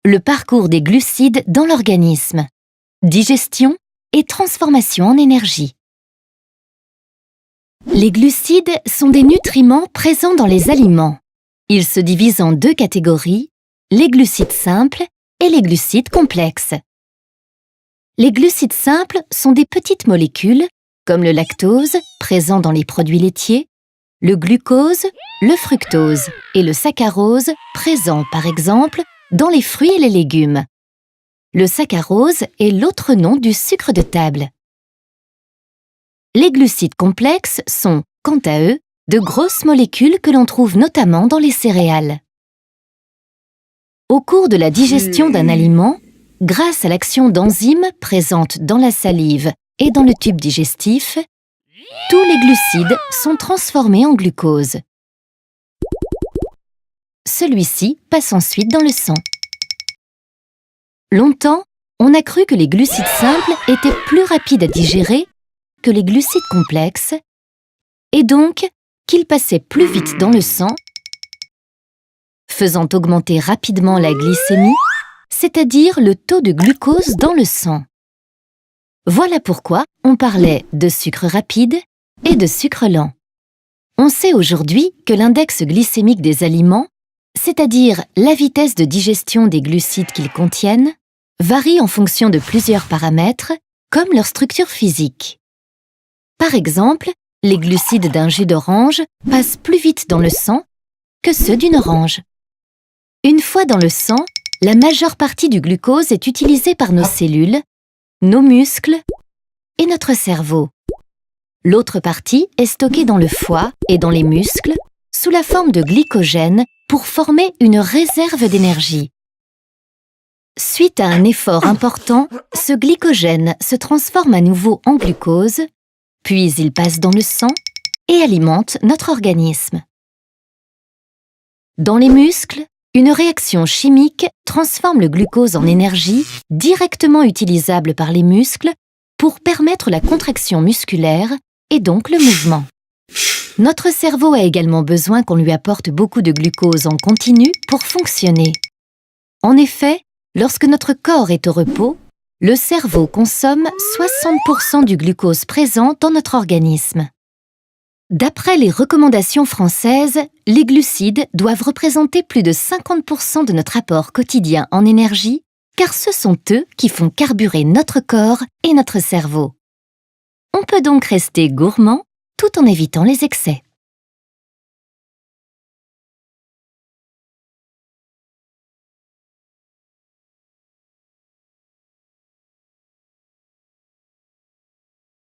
le parcours des glucides dans l'organisme, digestion et transformation en énergie. Les glucides sont des nutriments présents dans les aliments. Ils se divisent en deux catégories, les glucides simples et les glucides complexes. Les glucides simples sont des petites molécules, comme le lactose, présent dans les produits laitiers, le glucose, le fructose et le saccharose, présent par exemple dans les fruits et les légumes. Le saccharose est l'autre nom du sucre de table. Les glucides complexes sont, quant à eux, de grosses molécules que l'on trouve notamment dans les céréales. Au cours de la digestion d'un aliment, grâce à l'action d'enzymes présentes dans la salive et dans le tube digestif, tous les glucides sont transformés en glucose. Celui-ci passe ensuite dans le sang. Longtemps, on a cru que les glucides simples étaient plus rapides à digérer que les glucides complexes, et donc qu'ils passaient plus vite dans le sang, faisant augmenter rapidement la glycémie, c'est-à-dire le taux de glucose dans le sang. Voilà pourquoi on parlait de sucre rapide et de sucre lent. On sait aujourd'hui que l'index glycémique des aliments, c'est-à-dire la vitesse de digestion des glucides qu'ils contiennent, varie en fonction de plusieurs paramètres, comme leur structure physique. Par exemple, les glucides d'un jus d'orange passent plus vite dans le sang que ceux d'une orange. Une fois dans le sang, la majeure partie du glucose est utilisée par nos cellules, nos muscles et notre cerveau. L'autre partie est stockée dans le foie et dans les muscles sous la forme de glycogène pour former une réserve d'énergie. Suite à un effort important, ce glycogène se transforme à nouveau en glucose, puis il passe dans le sang et alimente notre organisme. Dans les muscles, une réaction chimique transforme le glucose en énergie directement utilisable par les muscles pour permettre la contraction musculaire et donc le mouvement. Notre cerveau a également besoin qu'on lui apporte beaucoup de glucose en continu pour fonctionner. En effet, lorsque notre corps est au repos, le cerveau consomme 60% du glucose présent dans notre organisme. D'après les recommandations françaises, les glucides doivent représenter plus de 50% de notre apport quotidien en énergie, car ce sont eux qui font carburer notre corps et notre cerveau. On peut donc rester gourmand tout en évitant les excès.